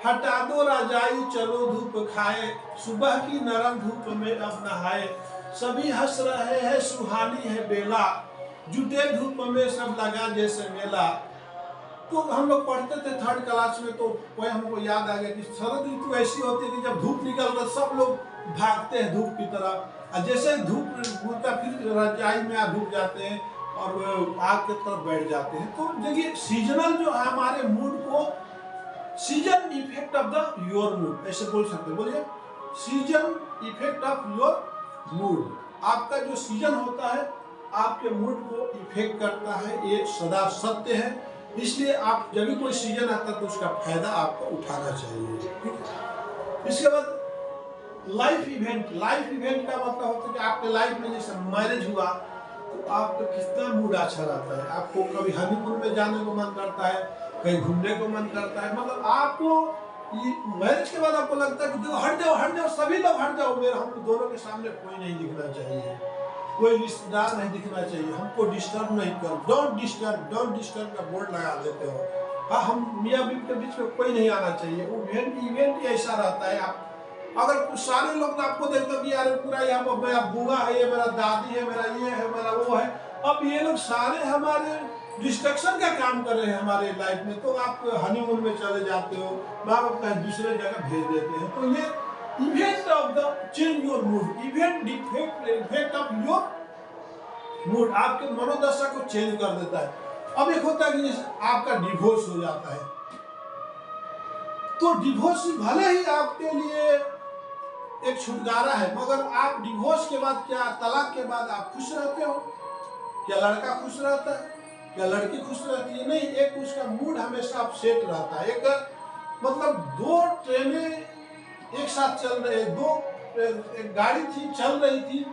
हटा दो रजाई चलो धूप खाए, सुबह की नरम धूप में अब नहाए, सभी हंस रहे हैं सुहानी है बेला, जुटे धूप में सब लगा जैसे मेला। तो हम लोग पढ़ते थे थर्ड क्लास में, तो वही हमको याद आ गया कि शरद ऋतु ऐसी होती है कि जब धूप निकलता सब लोग भागते हैं धूप की तरफ, और जैसे धूप घूरता फिर रजाई में धूप जाते हैं और आग की तरफ बैठ जाते हैं। तो देखिए सीजनल जो है हमारे मूड को, season effect of the your mood ऐसे बोल सकते हैं। बोलिए season effect of your mood. आपका जो सीजन होता है आपके मूड को इफेक्ट करता है, ये सदा सत्य है। इसलिए आप जब भी कोई सीजन आता है तो उसका फायदा आपको उठाना चाहिए, ठीक है। इसके बाद लाइफ इवेंट का मतलब होता है कि आपके लाइफ में जैसे मैरिज हुआ तो आपका कितना मूड अच्छा रहता है, आपको कभी हनीमून में जाने को मन करता है, कहीं घूमने को मन करता है। मतलब आपको मैरिज के बाद आपको लगता है कि देखो हट जाओ सभी लोग हट जाओ, मेरे हम दोनों के सामने कोई नहीं दिखना चाहिए, कोई रिश्तेदार नहीं दिखना चाहिए, हमको डिस्टर्ब नहीं करो, डोंट डिस्टर्ब का बोर्ड लगा देते हो। हाँ, हम मियाँ बीवी के बीच में कोई नहीं आना चाहिए। वो इवेंट ऐसा रहता है। आप अगर सारे लोग आपको देखते कि यार पूरा यहाँ पर मेरा बुआ है, ये मेरा दादी है, मेरा ये है, मेरा वो है, अब ये लोग सारे हमारे डिस्ट्रक्शन का काम कर रहे हैं हमारे लाइफ में, तो आप हनीमून में चले जाते हो, माँ बाप कहीं दूसरे जगह भेज देते हैं। तो ये event of the change your mood, effect of your mood आपके मनोदशा को चेंज कर देता है। अब एक होता है कि आपका डिवोर्स हो जाता है, तो डिवोर्स भले ही आपके लिए एक छुटकारा है, मगर आप डिवोर्स के बाद क्या, तलाक के बाद आप खुश रहते हो? क्या लड़का खुश रहता है? क्या लड़की खुश रहती है? नहीं, एक उसका मूड हमेशा अपसेट रहता है। एक मतलब दो ट्रेनें एक साथ चल रहे, एक गाड़ी थी चल रही थी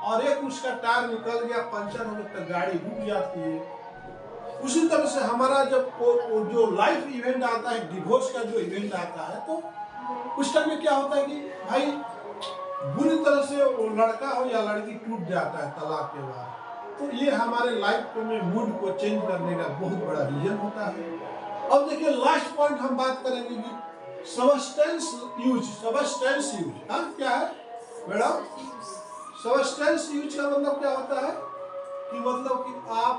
और एक उसका टायर निकल गया, पंचर हो गया तो गाड़ी रुक जाती है। उसी तरह से हमारा जब जो लाइफ इवेंट आता है, डिवोर्स का जो इवेंट आता है, तो उस टाइम में क्या होता है कि भाई बुरी तरह से वो लड़का हो या लड़की टूट जाता है तलाक के बाद। तो ये हमारे लाइफ में मूड को चेंज करने का बहुत बड़ा रीजन होता है। अब देखिए लास्ट पॉइंट हम बात करेंगे कि सबस्टेंस यूज। हाँ, क्या है मैडम? सबस्टेंस यूज का मतलब क्या होता है कि मतलब कि आप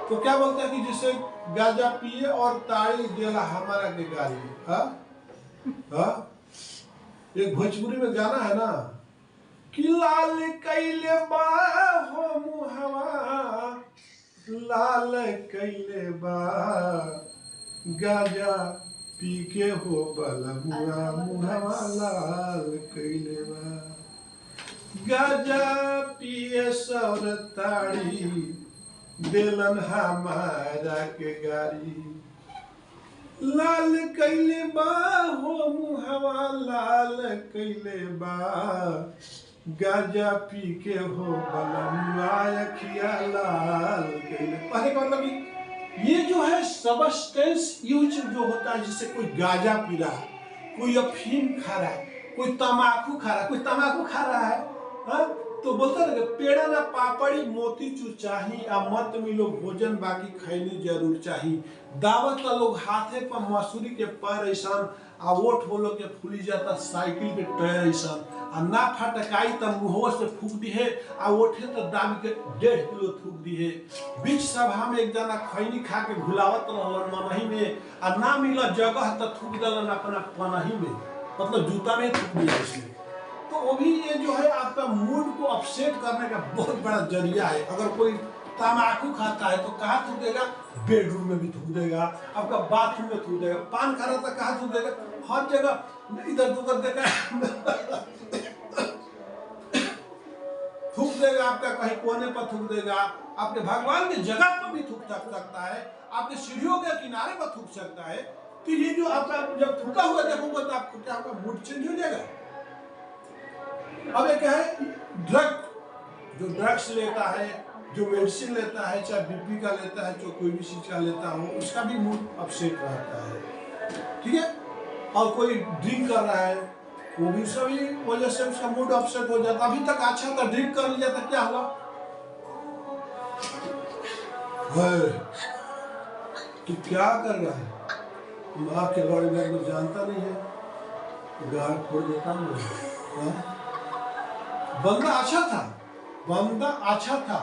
तो क्या बोलते हैं कि जैसे गांजा पिए और ताड़ी देला हमारा के गाली। एक भोजपुरी में गाना है ना कि लाल कैले बा हो मुहवा, लाल कैले बा गांजा पी के हो बलमुआ, मुहवा लाल कैले बा। गांजा पिए सौर ताड़ी देलन हमारा के गारी, लाल कैले बा हो मुहवा लाल कैले बा गाजा पी के हो बलमुआ अखिया लाल कइले। कहने का मतलब ये जो है सबस्टेंस यूज जो होता है, जिससे कोई गाजा पी रहा है, कोई अफीम खा रहा है, कोई तम्बाकू खा रहा है, कोई तम्बाकू खा रहा है, हाँ? तो बोलते ना पेड़ा ना पापड़ी मोती चूर चाही आ मत मिलो भोजन बाकी खैनी जरूर चाही। दावत का लोग हाथे पर मसूरी के पैर ऐसा आ ओठ बोलो के फूली जाता साइकिल के टायर ऐसा आ ना फटकाई त मुंह से फूक दी है आ ओठे तो दाम के 1.5 किलो थूक दी है। बीच सभा में एक जना खैनी खा के घुलावत रहलन मनही में आ ना मिला जगह तो थूक दलन अपना पनही में, मतलब जूता में थूक दिया इसमें। तो वो भी ये जो है आपका मूड को अपसेट करने का बहुत बड़ा जरिया है। अगर कोई तम्बाकू खाता है तो कहाँ थूकेगा? बेडरूम में भी थूक देगा, आपका बाथरूम में थूक देगा। पान खा रहा था कहाँ थूक देगा? हर जगह इधर उधर देगा थूक देगा, आपका कहीं कोने पर थूक देगा, आपके भगवान की जगह पर भी थूक सकता है, आपके सीढ़ियों के किनारे पर थूक सकता है। तो ये जो आपका जब थूका हुआ देखोगे तो आपको क्या आपका मूड चेंज हो जाएगा। अब एक है ड्रग, जो ड्रग्स लेता है, जो मेडिसिन लेता है, चाहे बीपी का लेता है, जो कोई भी चीज का लेता हो, उसका भी मूड अपसेट रहता है, ठीक है। और कोई ड्रिंक कर रहा है, वो भी सभी वजह से उसका मूड अपसेट हो जाता। अभी तक अच्छा था, ड्रिंक कर लिया था, क्या हुआ? तू क्या कर रहा है? माँ के बारे में तो जानता नहीं है, गाड़ फोड़ देता नहीं। बंदा अच्छा था, बंदा अच्छा था,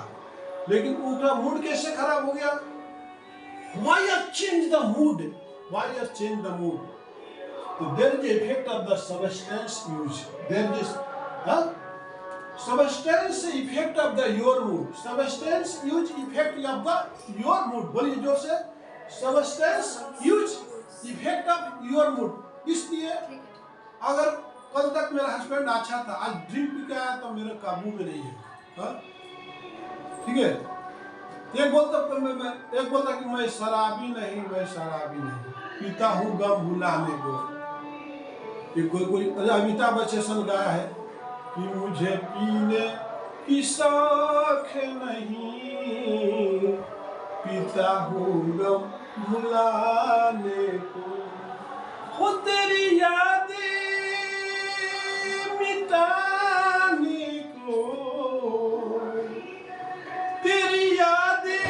लेकिन उसका मूड कैसे खराब हो गया? Why you change the mood? Why you change the mood? So there is the effect of the substance use. There is substance effect of the your mood. Substance use effect of the your mood. बोलिए जोर से, substance use effect of your mood. इसलिए अगर कल तक मेरा हस्बैंड अच्छा था, आज ड्रिंक पी के आया तो मेरे काबू में नहीं है, ठीक है। एक बोलता कि मैं शराबी नहीं, मैं शराबी नहीं, पीता हूँ गम भुलाने को। ये कोई अमिताभ बच्चन गाया है कि मुझे पीने की शौक नहीं, पीता हूँ गम भुलाने को। हो तेरी यादें मिटाने को, तेरी यादें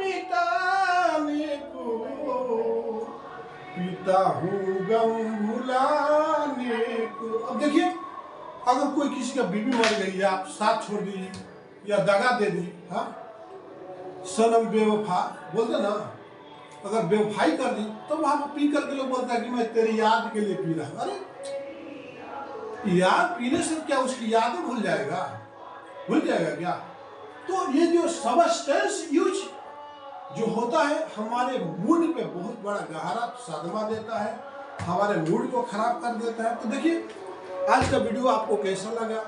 मिटाने को, पीता हूँ गम भुलाने को। अब देखिए, अगर कोई किसी का बीवी मर गई है, आप साथ छोड़ दीजिए या दगा दे दी, हाँ, सनम बेवफा बोलते ना, अगर बेवफाई कर दी तो वहां पर पी करके लोग बोलता है कि मैं तेरी याद के लिए पी रहा हूं। अरे याद पीने से क्या उसकी यादें भूल जाएगा? भूल जाएगा क्या? तो ये जो सबस्टेंस यूज जो होता है हमारे मूड पे बहुत बड़ा गहरा सदमा देता है, हमारे मूड को खराब कर देता है। तो देखिए, आज का वीडियो आपको कैसा लगा?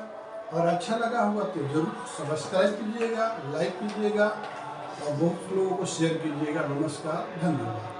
और अच्छा लगा होगा तो जरूर सब्सक्राइब कीजिएगा, लाइक कीजिएगा और बहुत लोगों को शेयर कीजिएगा। नमस्कार, धन्यवाद।